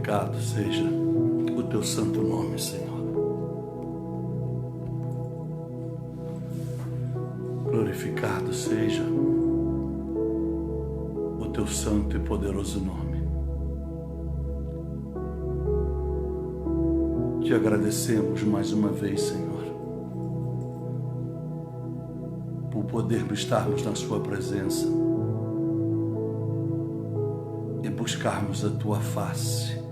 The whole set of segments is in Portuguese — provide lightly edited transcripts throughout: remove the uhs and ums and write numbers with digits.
Glorificado seja o teu santo nome, Senhor. Glorificado seja o teu santo e poderoso nome. Te agradecemos mais uma vez, Senhor, por podermos estarmos na sua presença e buscarmos a tua face,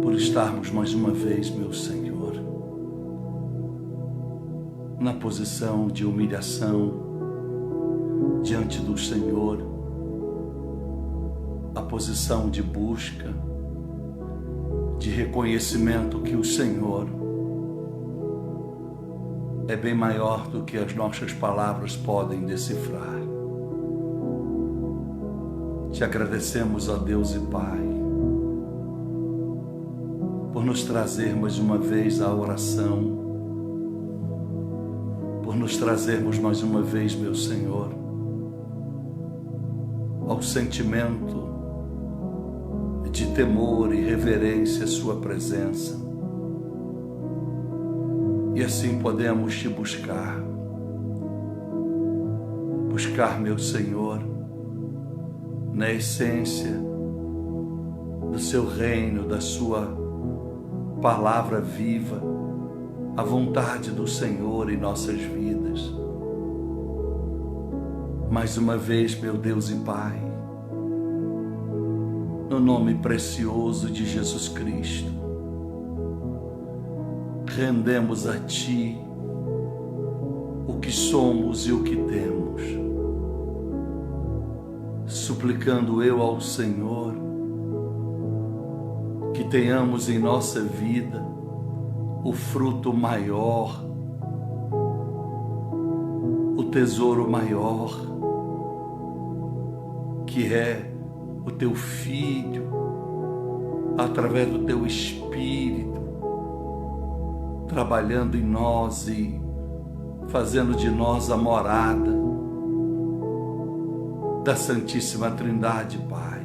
por estarmos mais uma vez, meu Senhor, na posição de humilhação diante do Senhor, a posição de busca, de reconhecimento que o Senhor é bem maior do que as nossas palavras podem decifrar. Te agradecemos, ó Deus e Pai, por nos trazer mais uma vez à oração, por nos trazermos mais uma vez, meu Senhor, ao sentimento de temor e reverência à sua presença. E assim podemos te buscar, meu Senhor, na essência do seu reino, da sua palavra viva, a vontade do Senhor em nossas vidas. Mais uma vez, meu Deus e Pai, no nome precioso de Jesus Cristo, rendemos a Ti o que somos e o que temos, suplicando eu ao Senhor que tenhamos em nossa vida o fruto maior, o tesouro maior, que é o Teu Filho, através do Teu Espírito, trabalhando em nós e fazendo de nós a morada da Santíssima Trindade, Pai.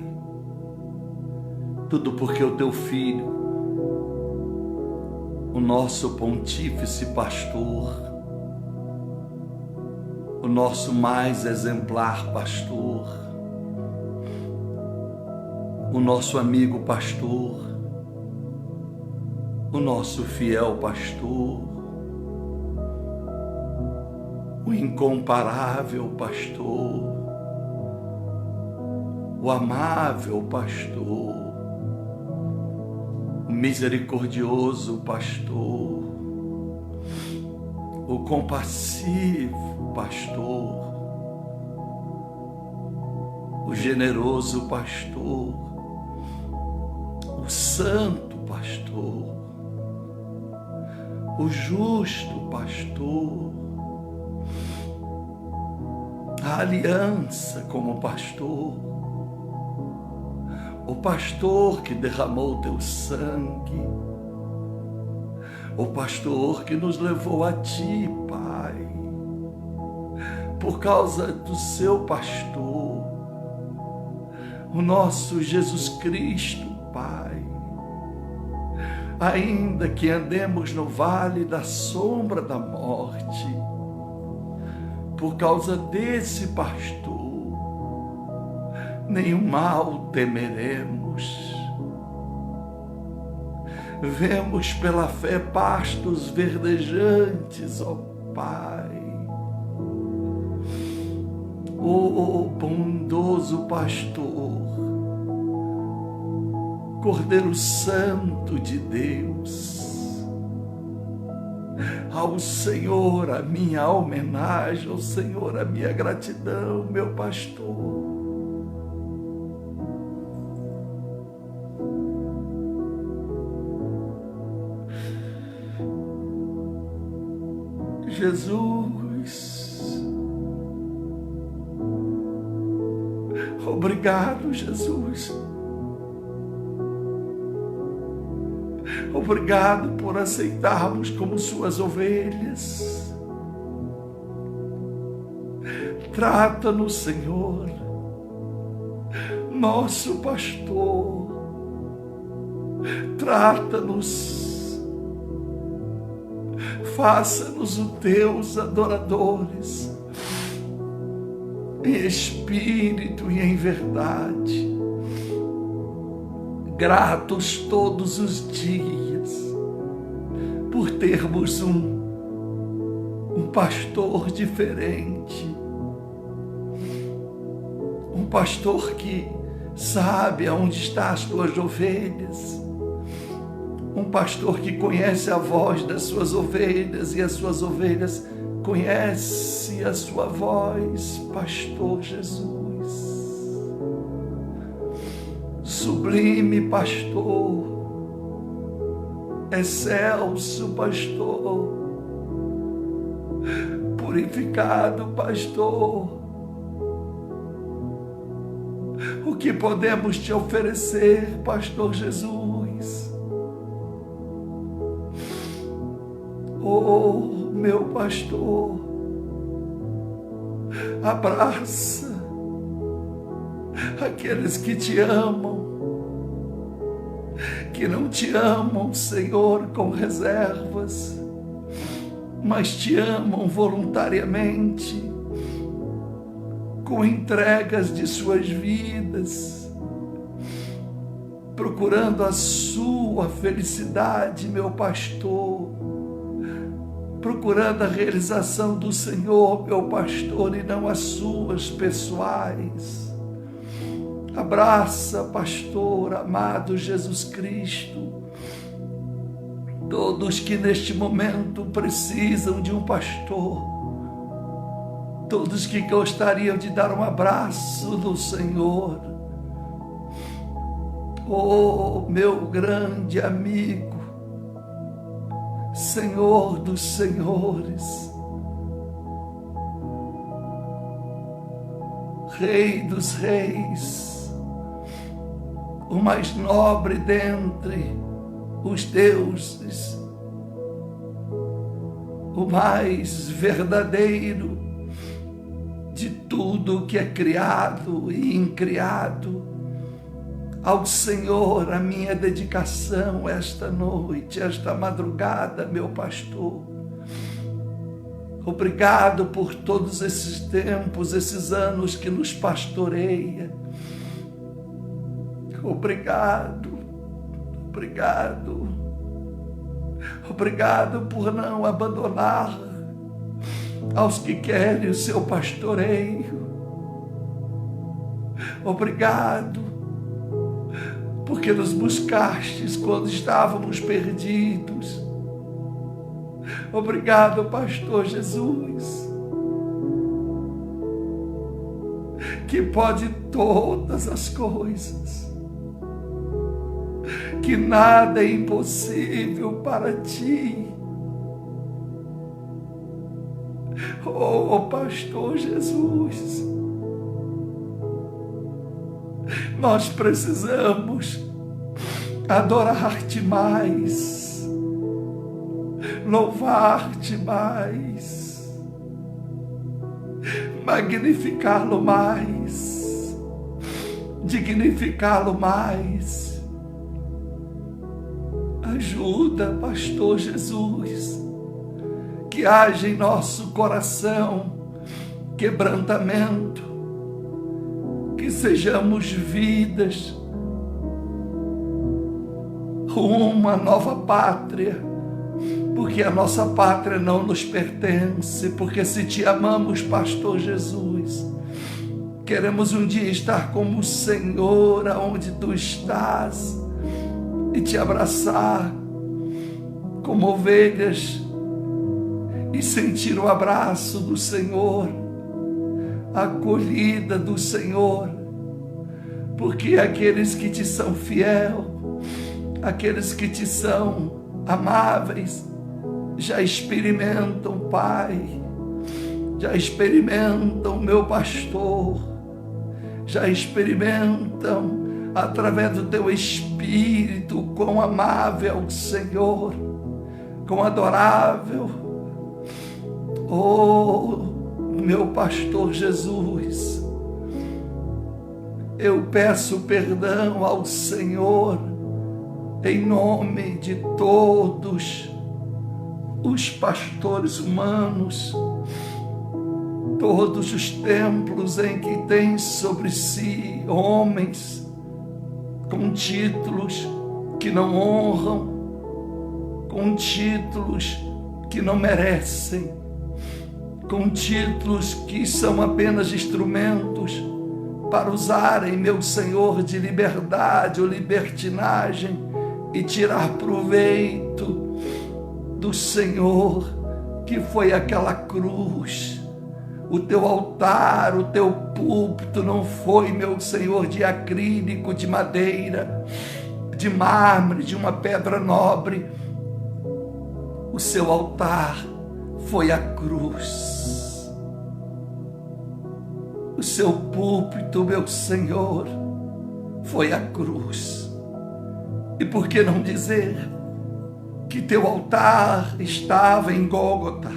Tudo porque o Teu Filho, o nosso pontífice pastor, o nosso mais exemplar pastor, o nosso amigo pastor, o nosso fiel pastor, o incomparável pastor, o amável pastor, o misericordioso pastor, o compassivo pastor, o generoso pastor, o santo pastor, o justo pastor, a aliança como pastor, o pastor que derramou teu sangue, o pastor que nos levou a Ti, Pai, por causa do seu pastor, o nosso Jesus Cristo, Pai. Ainda que andemos no vale da sombra da morte, por causa desse pastor, nenhum mal temeremos. Vemos pela fé pastos verdejantes, ó Pai. Ó bondoso pastor, Cordeiro Santo de Deus, ao Senhor a minha homenagem, ao Senhor a minha gratidão, meu pastor. Jesus, obrigado, Jesus. Obrigado por aceitarmos como suas ovelhas. Trata-nos, Senhor, nosso pastor. Trata-nos, faça-nos os teus adoradores, em espírito e em verdade, gratos todos os dias por termos um pastor diferente, um pastor que sabe aonde estão as tuas ovelhas, um pastor que conhece a voz das suas ovelhas e as suas ovelhas conhecem a sua voz, pastor Jesus. Sublime pastor, excelso pastor, purificado pastor, o que podemos te oferecer, pastor Jesus? Oh, meu pastor, abraça aqueles que te amam, que não te amam, Senhor, com reservas, mas te amam voluntariamente, com entregas de suas vidas, procurando a sua felicidade, meu pastor, procurando a realização do Senhor, meu pastor, e não as suas pessoais. Abraça, pastor amado Jesus Cristo, todos que neste momento precisam de um pastor, todos que gostariam de dar um abraço do Senhor. Oh, meu grande amigo, Senhor dos senhores, Rei dos reis, o mais nobre dentre os deuses, o mais verdadeiro de tudo que é criado e incriado. Ao Senhor a minha dedicação esta noite, esta madrugada, meu pastor. Obrigado por todos esses tempos, esses anos que nos pastoreia. Obrigado, obrigado, obrigado por não abandonar aos que querem o seu pastoreio. Obrigado, porque nos buscastes quando estávamos perdidos. Obrigado, pastor Jesus, que pode todas as coisas, que nada é impossível para ti. Oh, pastor Jesus, nós precisamos adorar-te mais, louvar-te mais, magnificá-lo mais, dignificá-lo mais. Ajuda, pastor Jesus, que haja em nosso coração quebrantamento, que sejamos vidas rumo à nova pátria, porque a nossa pátria não nos pertence, porque se te amamos, pastor Jesus, queremos um dia estar como o Senhor, aonde tu estás, e te abraçar como ovelhas, e sentir o abraço do Senhor, a acolhida do Senhor, porque aqueles que te são fiel, aqueles que te são amáveis, já experimentam, Pai, já experimentam, meu pastor, já experimentam através do teu Espírito quão amável o Senhor, quão adorável. Oh, meu pastor Jesus, eu peço perdão ao Senhor em nome de todos os pastores humanos, todos os templos em que tem sobre si homens com títulos que não honram, com títulos que não merecem, com títulos que são apenas instrumentos para usarem, meu Senhor, de liberdade ou libertinagem e tirar proveito do Senhor, que foi aquela cruz. O teu altar, o teu púlpito não foi, meu Senhor, de acrílico, de madeira, de mármore, de uma pedra nobre. O seu altar foi a cruz. O seu púlpito, meu Senhor, foi a cruz. E por que não dizer que teu altar estava em Gólgota,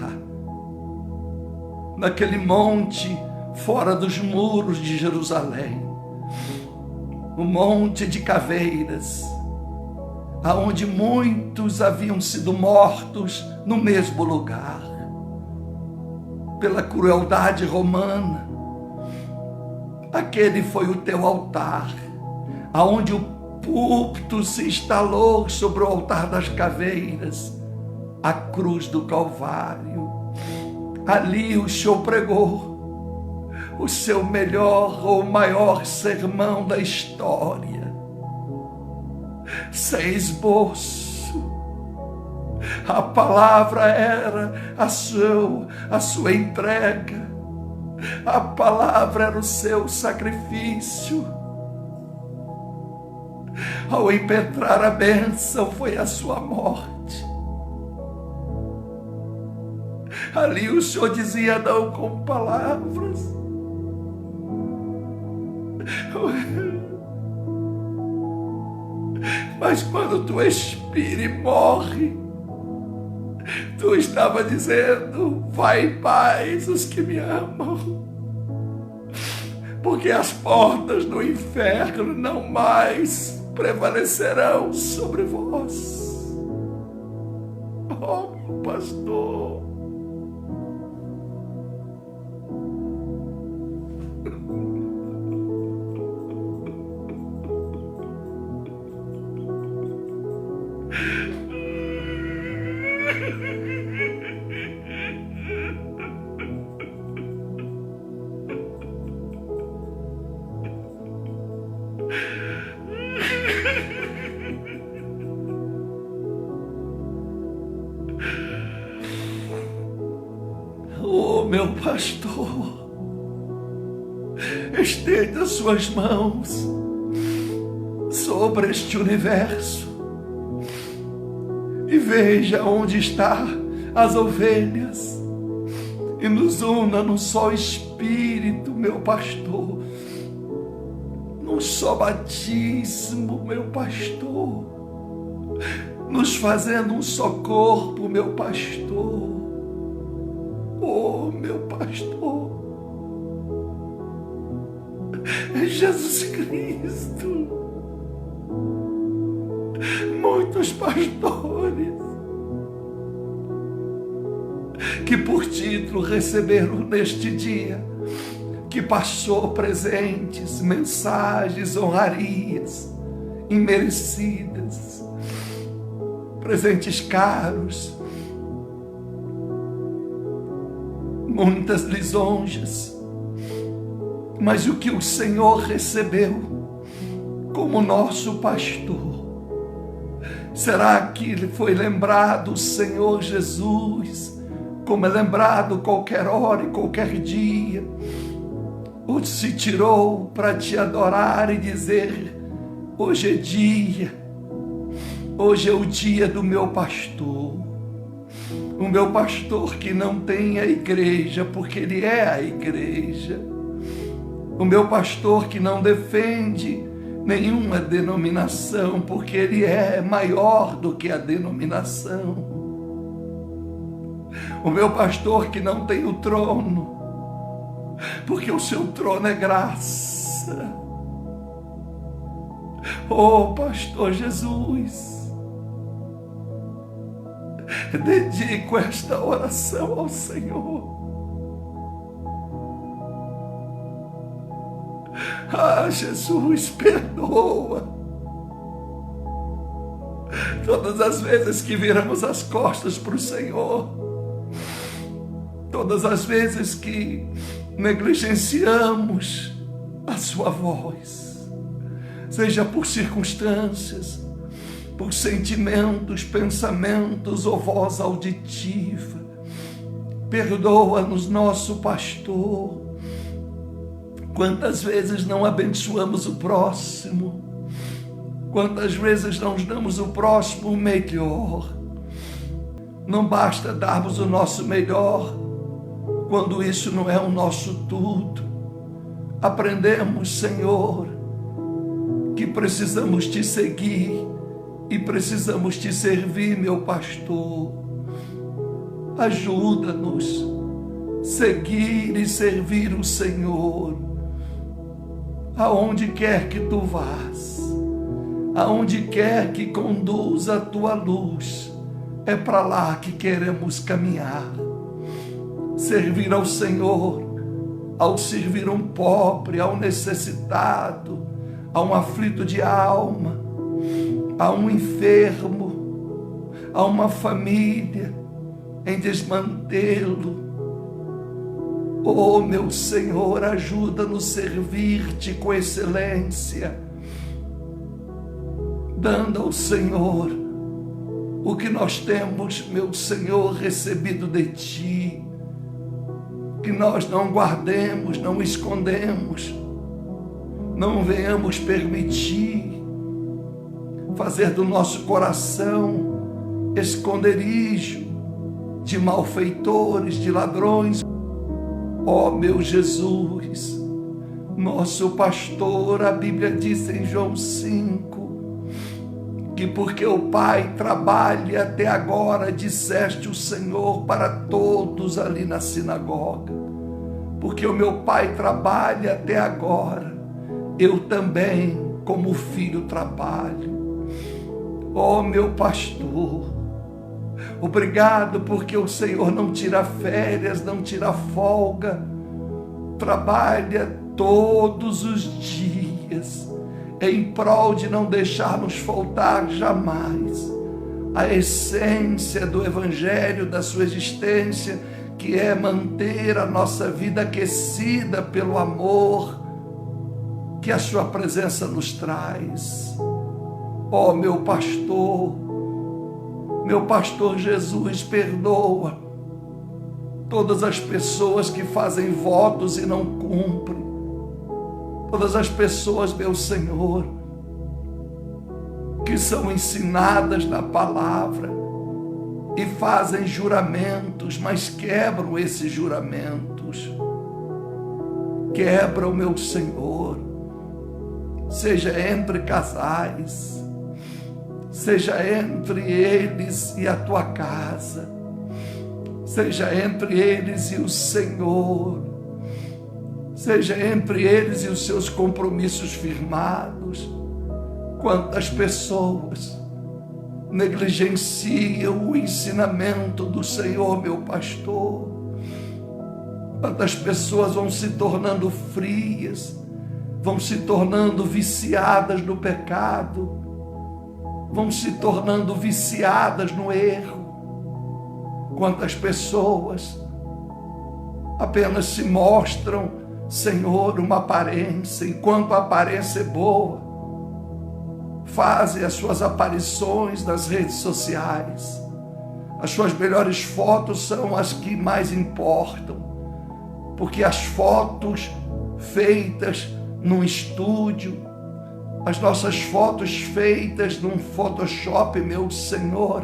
naquele monte fora dos muros de Jerusalém, o monte de caveiras, aonde muitos haviam sido mortos no mesmo lugar, pela crueldade romana. Aquele foi o teu altar, aonde o púlpito se instalou sobre o altar das caveiras, a cruz do Calvário. Ali o Senhor pregou o seu melhor ou maior sermão da história, sem esboço. A palavra era a sua entrega, a palavra era o seu sacrifício. Ao impetrar a bênção foi a sua morte. Ali o Senhor dizia não com palavras, mas quando tu expira e morre, tu estava dizendo: vai em paz os que me amam, porque as portas do inferno não mais prevalecerão sobre vós. Oh, meu pastor, oh, meu pastor, estenda suas mãos sobre este universo e veja onde estão as ovelhas e nos una num só espírito, meu pastor, num só batismo, meu pastor, nos fazendo um só corpo, meu pastor. Oh, meu pastor, é Jesus Cristo. Muitos pastores que por título receberam neste dia, que passou presentes, mensagens, honrarias imerecidas, presentes caros, muitas lisonjas, mas o que o Senhor recebeu como nosso pastor, será que ele foi lembrado o Senhor Jesus, como é lembrado qualquer hora e qualquer dia, ou se tirou para te adorar e dizer: hoje é dia, hoje é o dia do meu pastor, o meu pastor que não tem a igreja, porque ele é a igreja, o meu pastor que não defende nenhuma denominação, porque ele é maior do que a denominação, o meu pastor que não tem o trono, porque o seu trono é graça, Oh, pastor Jesus, dedico esta oração ao Senhor. Ah, Jesus, perdoa. Todas as vezes que viramos as costas para o Senhor, todas as vezes que negligenciamos a sua voz, seja por circunstâncias, por sentimentos, pensamentos ou voz auditiva, perdoa-nos, nosso pastor. Quantas vezes não abençoamos o próximo, quantas vezes não damos o próximo o melhor. Não basta darmos o nosso melhor, quando isso não é o nosso tudo. Aprendemos, Senhor, que precisamos te seguir e precisamos te servir, meu pastor. Ajuda-nos a seguir e servir o Senhor, aonde quer que tu vás, aonde quer que conduza a tua luz, é para lá que queremos caminhar. Servir ao Senhor, ao servir um pobre, ao necessitado, a um aflito de alma, a um enfermo, a uma família em desmantelo. Oh, meu Senhor, ajuda-nos a servir-te com excelência, dando ao Senhor o que nós temos, meu Senhor, recebido de ti, que nós não guardemos, não escondemos, não venhamos permitir fazer do nosso coração esconderijo de malfeitores, de ladrões. Ó meu Jesus, nosso pastor, a Bíblia diz em João 5, que porque o Pai trabalha até agora, disseste o Senhor para todos ali na sinagoga, porque o meu Pai trabalha até agora, eu também como filho trabalho. Ó meu pastor, obrigado porque o Senhor não tira férias, não tira folga, trabalha todos os dias, em prol de não deixar-nos faltar jamais a essência do Evangelho, da sua existência, que é manter a nossa vida aquecida pelo amor que a sua presença nos traz. Ó meu pastor Jesus, perdoa todas as pessoas que fazem votos e não cumprem, todas as pessoas, meu Senhor, que são ensinadas na palavra e fazem juramentos, mas quebram esses juramentos. Quebra, meu Senhor, seja entre casais, seja entre eles e a tua casa, seja entre eles e o Senhor, seja entre eles e os seus compromissos firmados. Quantas pessoas negligenciam o ensinamento do Senhor, meu pastor. Quantas pessoas vão se tornando frias, vão se tornando viciadas no pecado, vão se tornando viciadas no erro. Quantas pessoas apenas se mostram, Senhor, uma aparência, enquanto a aparência é boa, fazem as suas aparições nas redes sociais. As suas melhores fotos são as que mais importam, porque as fotos feitas num estúdio, as nossas fotos feitas num Photoshop, meu Senhor,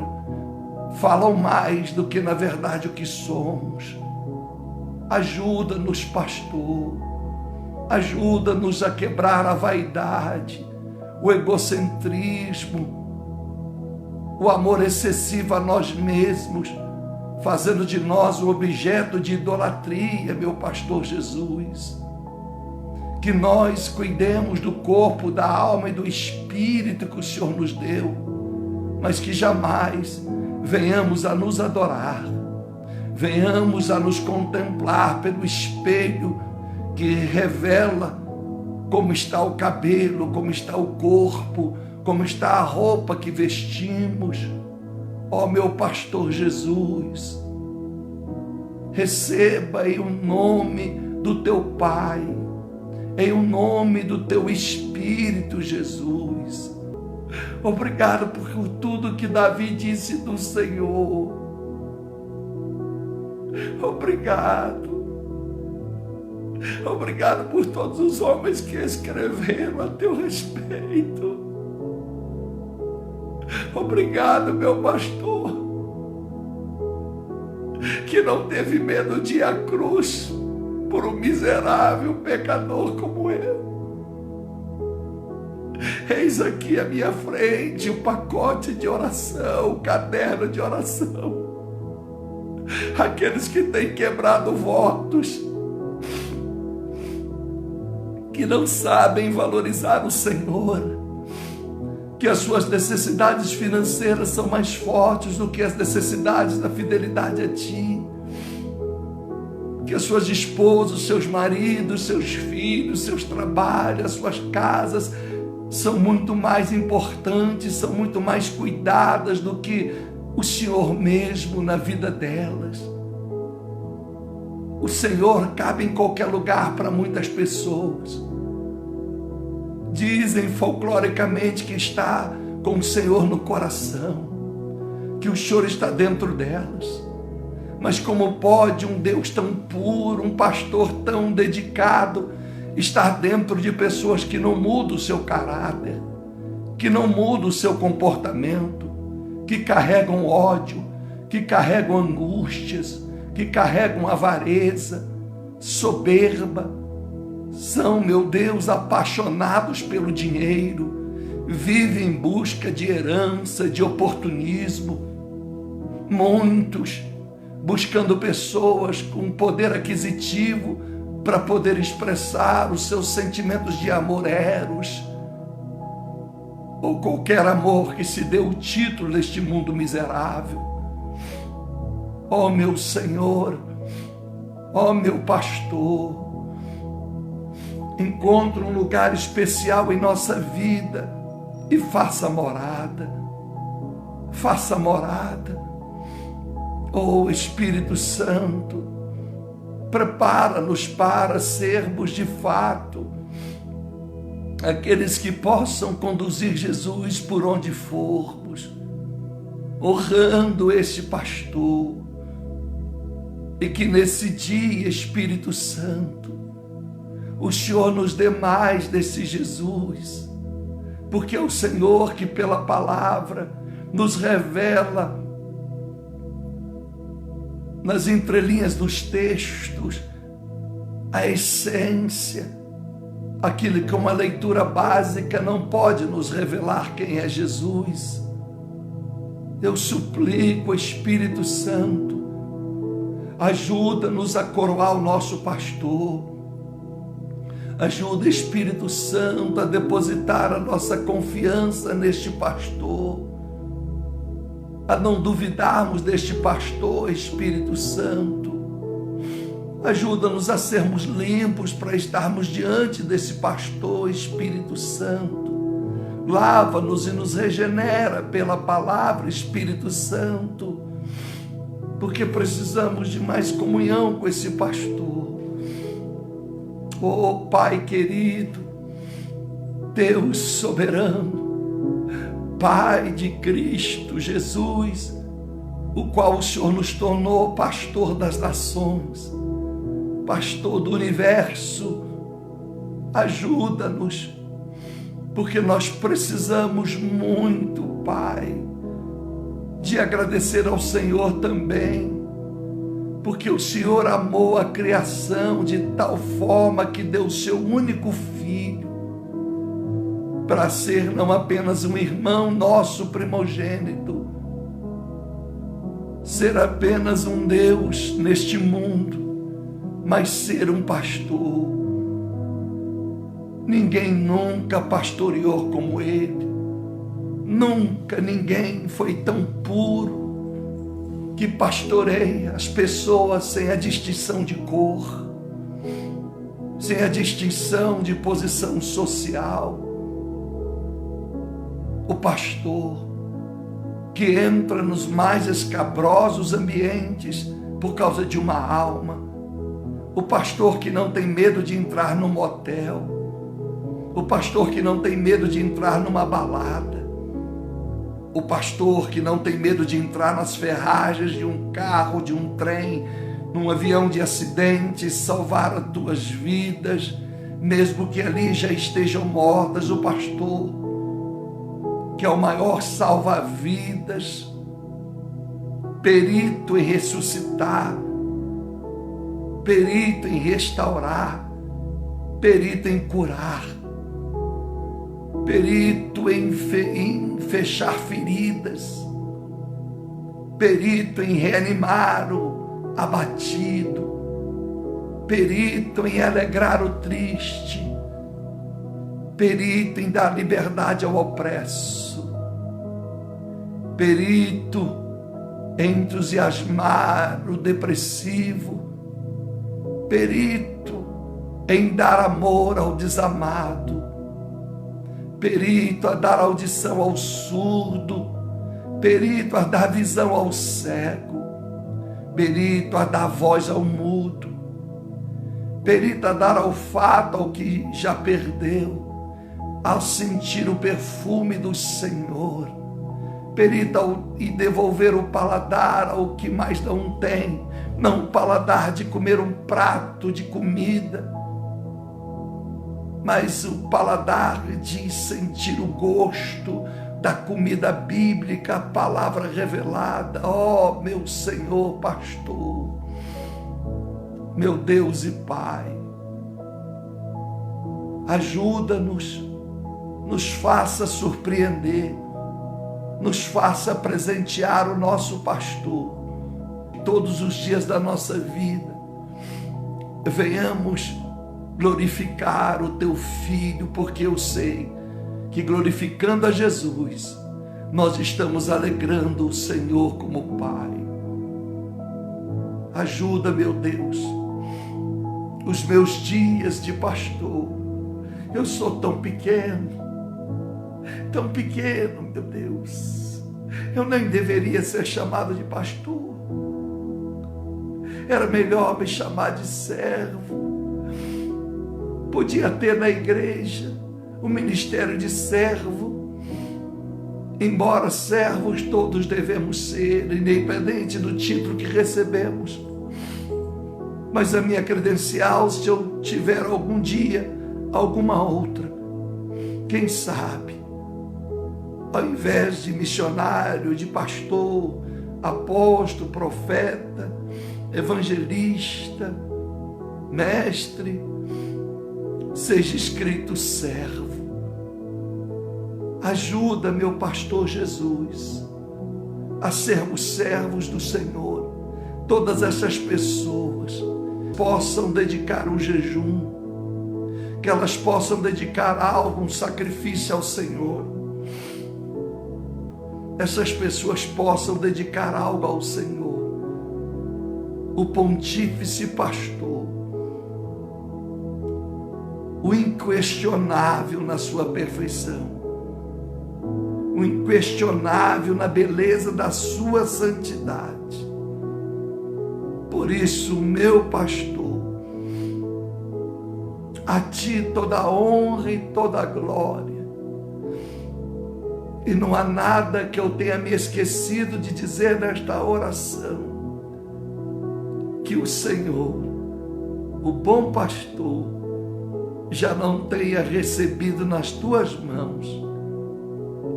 falam mais do que na verdade o que somos. Ajuda-nos, pastor, ajuda-nos a quebrar a vaidade, o egocentrismo, o amor excessivo a nós mesmos, fazendo de nós um objeto de idolatria, meu pastor Jesus. que nós cuidemos do corpo, da alma e do espírito que o Senhor nos deu, mas que jamais venhamos a nos adorar, venhamos a nos contemplar pelo espelho que revela como está o cabelo, como está o corpo, como está a roupa que vestimos. Ó meu pastor Jesus, receba em o nome do teu Pai, em o nome do teu Espírito, Jesus. Obrigado por tudo que Davi disse do Senhor. Obrigado. Obrigado por todos os homens que escreveram a teu respeito. Obrigado, meu pastor, que não teve medo de ir à cruz por um miserável pecador como eu. Eis aqui à minha frente o pacote de oração, o caderno de oração. Aqueles que têm quebrado votos, que não sabem valorizar o Senhor, que as suas necessidades financeiras são mais fortes do que as necessidades da fidelidade a Ti, que as suas esposas, seus maridos, seus filhos, seus trabalhos, as suas casas são muito mais importantes, são muito mais cuidadas do que o Senhor mesmo na vida delas. O Senhor cabe em qualquer lugar para muitas pessoas. Dizem folcloricamente que está com o Senhor no coração, que o Senhor está dentro delas. Mas como pode um Deus tão puro, um pastor tão dedicado, estar dentro de pessoas que não mudam o seu caráter, que não mudam o seu comportamento, que carregam ódio, que carregam angústias, que carregam avareza, soberba, são, meu Deus, apaixonados pelo dinheiro, vivem em busca de herança, de oportunismo. Muitos buscando pessoas com poder aquisitivo para poder expressar os seus sentimentos de amor eros, ou qualquer amor que se dê o título neste mundo miserável. Ó meu Senhor, ó meu pastor, encontre um lugar especial em nossa vida e faça morada. Faça morada. Oh Espírito Santo, prepara-nos para sermos de fato aqueles que possam conduzir Jesus por onde formos, honrando este pastor, e que nesse dia, Espírito Santo, o Senhor nos dê mais desse Jesus, porque é o Senhor que pela palavra nos revela nas entrelinhas dos textos a essência, aquilo que uma leitura básica não pode nos revelar quem é Jesus. Eu suplico, Espírito Santo, ajuda-nos a coroar o nosso pastor. Ajuda, Espírito Santo, a depositar a nossa confiança neste pastor, a não duvidarmos deste pastor, Espírito Santo. Ajuda-nos a sermos limpos para estarmos diante desse pastor, Espírito Santo. Lava-nos e nos regenera pela palavra, Espírito Santo, porque precisamos de mais comunhão com esse pastor. Oh Pai querido, Deus soberano, Pai de Cristo Jesus, o qual o Senhor nos tornou pastor das nações, pastor do universo, ajuda-nos, porque nós precisamos muito, Pai, de agradecer ao Senhor também, porque o Senhor amou a criação de tal forma que deu o seu único filho para ser não apenas um irmão nosso primogênito, ser apenas um Deus neste mundo, mas ser um pastor. Ninguém nunca pastoreou como ele. Nunca ninguém foi tão puro que pastoreia as pessoas sem a distinção de cor, sem a distinção de posição social. O pastor que entra nos mais escabrosos ambientes por causa de uma alma. O pastor que não tem medo de entrar num motel. O pastor que não tem medo de entrar numa balada. O pastor que não tem medo de entrar nas ferragens de um carro, de um trem, num avião de acidente, salvar as tuas vidas, mesmo que ali já estejam mortas. O pastor que é o maior salva-vidas, perito em ressuscitar, perito em restaurar, perito em curar, perito em fechar feridas, perito em reanimar o abatido, perito em alegrar o triste, perito em dar liberdade ao opresso, perito em entusiasmar o depressivo, perito em dar amor ao desamado, perito a dar audição ao surdo, perito a dar visão ao cego, perito a dar voz ao mudo, perito a dar olfato ao que já perdeu, ao sentir o perfume do Senhor, perito e devolver o paladar ao que mais não tem, não o paladar de comer um prato de comida, mas o paladar de sentir o gosto da comida bíblica, a palavra revelada. Ó, meu Senhor pastor, meu Deus e Pai, ajuda-nos, nos faça surpreender, nos faça presentear o nosso pastor todos os dias da nossa vida. Venhamos glorificar o teu Filho, porque eu sei que glorificando a Jesus, nós estamos alegrando o Senhor como Pai. Ajuda, meu Deus, os meus dias de pastor. Eu sou tão pequeno, meu Deus. Eu nem deveria ser chamado de pastor. Era melhor me chamar de servo. Podia ter na igreja o ministério de servo. Embora servos todos devemos ser, independente do título que recebemos. Mas a minha credencial, se eu tiver algum dia alguma outra, quem sabe, ao invés de missionário, de pastor, apóstolo, profeta, evangelista, mestre, seja escrito servo. Ajuda, meu pastor Jesus, a sermos servos do Senhor. Todas essas pessoas possam dedicar um jejum, que elas possam dedicar algo, um sacrifício ao Senhor. Essas pessoas possam dedicar algo ao Senhor. O pontífice pastor, o inquestionável na sua perfeição, o inquestionável na beleza da sua santidade. Por isso, meu pastor, a ti toda a honra e toda a glória. E não há nada que eu tenha me esquecido de dizer nesta oração. Que o Senhor, o bom pastor, já não tenha recebido nas tuas mãos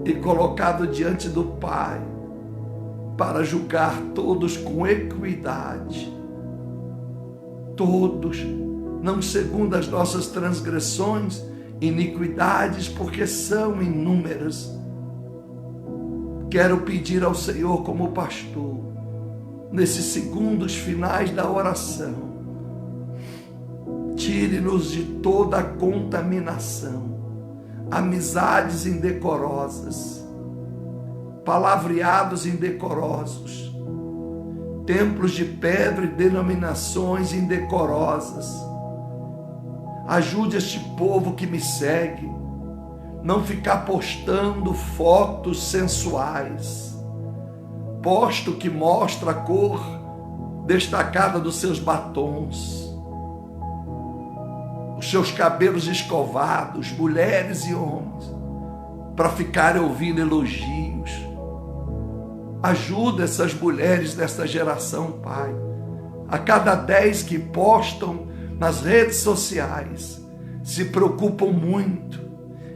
e colocado diante do Pai para julgar todos com equidade. Todos, não segundo as nossas transgressões, iniquidades, porque são inúmeras. Quero pedir ao Senhor como pastor, nesses segundos finais da oração, Tire-nos de toda a contaminação, amizades indecorosas, palavreados indecorosos, templos de pedra e denominações indecorosas. Ajude este povo que me segue, não ficar postando fotos sensuais, posto que mostra a cor destacada dos seus batons, os seus cabelos escovados, mulheres e homens, para ficarem ouvindo elogios. Ajuda essas mulheres desta geração, Pai. A cada 10 que postam nas redes sociais, se preocupam muito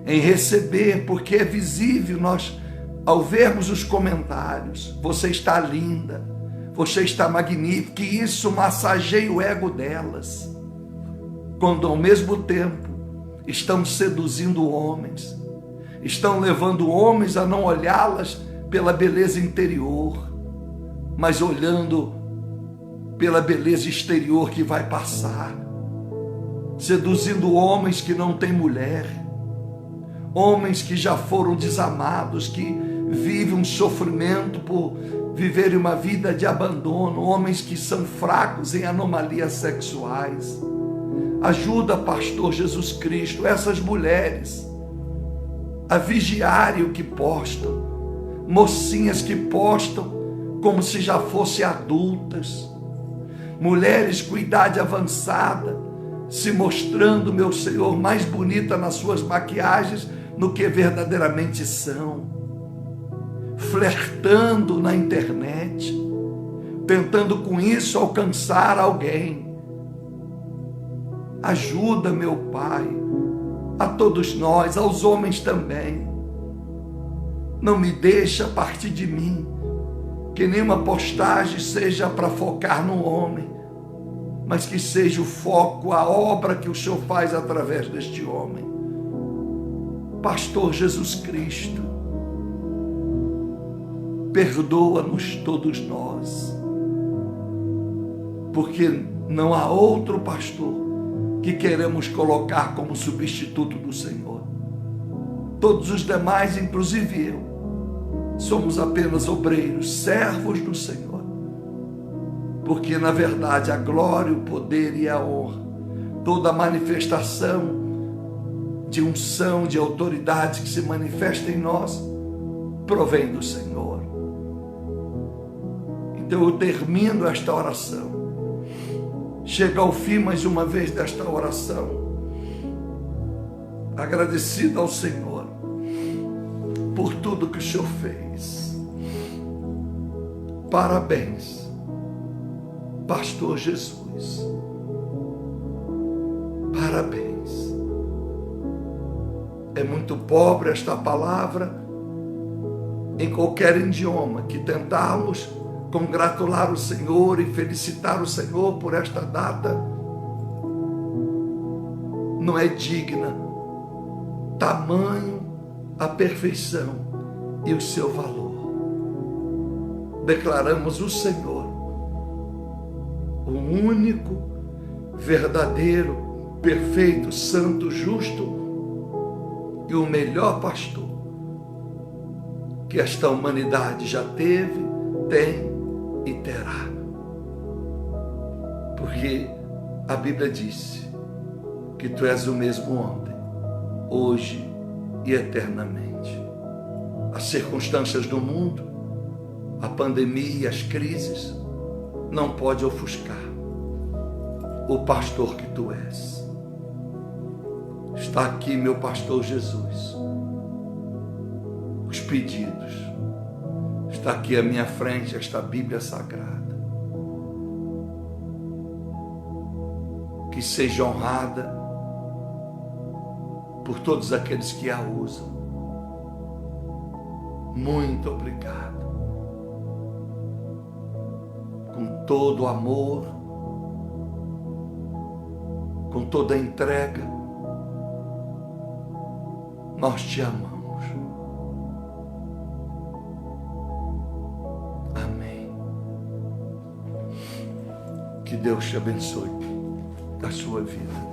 em receber, porque é visível nós, ao vermos os comentários, você está linda, você está magnífica, que isso massageia o ego delas, quando ao mesmo tempo estão seduzindo homens, estão levando homens a não olhá-las pela beleza interior, mas olhando pela beleza exterior que vai passar, seduzindo homens que não têm mulher, homens que já foram desamados, que vivem um sofrimento por viverem uma vida de abandono, homens que são fracos em anomalias sexuais. Ajuda, pastor Jesus Cristo, essas mulheres a vigiarem o que postam, mocinhas que postam como se já fossem adultas, mulheres com idade avançada, se mostrando, meu Senhor, mais bonita nas suas maquiagens no que verdadeiramente são, flertando na internet, tentando com isso alcançar alguém. Ajuda, meu Pai, a todos nós, aos homens também. Não me deixa partir de mim, que nenhuma postagem seja para focar no homem, mas que seja o foco, a obra que o Senhor faz através deste homem. Pastor Jesus Cristo, perdoa-nos todos nós, porque não há outro pastor que queremos colocar como substituto do Senhor. Todos os demais, inclusive eu, somos apenas obreiros, servos do Senhor. Porque, na verdade, a glória, o poder e a honra, toda a manifestação de unção, de autoridade que se manifesta em nós, provém do Senhor. Então eu termino esta oração. Chega ao fim mais uma vez desta oração, agradecido ao Senhor por tudo que o Senhor fez. Parabéns, pastor Jesus. Parabéns. É muito pobre esta palavra em qualquer idioma que tentarmos congratular o Senhor e felicitar o Senhor por esta data. Não é digna. Tamanho a perfeição e o seu valor. Declaramos o Senhor, o único, verdadeiro, perfeito, santo, justo e o melhor pastor que esta humanidade já teve, tem e terá. Porque a Bíblia disse que tu és o mesmo ontem, hoje e eternamente. As circunstâncias do mundo, a pandemia, as crises, não pode ofuscar o pastor que tu és. Está aqui, meu pastor Jesus, os pedidos. Está aqui à minha frente esta Bíblia Sagrada. Que seja honrada por todos aqueles que a usam. Muito obrigado. Com todo o amor, com toda a entrega, nós te amamos. Amém. Que Deus te abençoe da sua vida.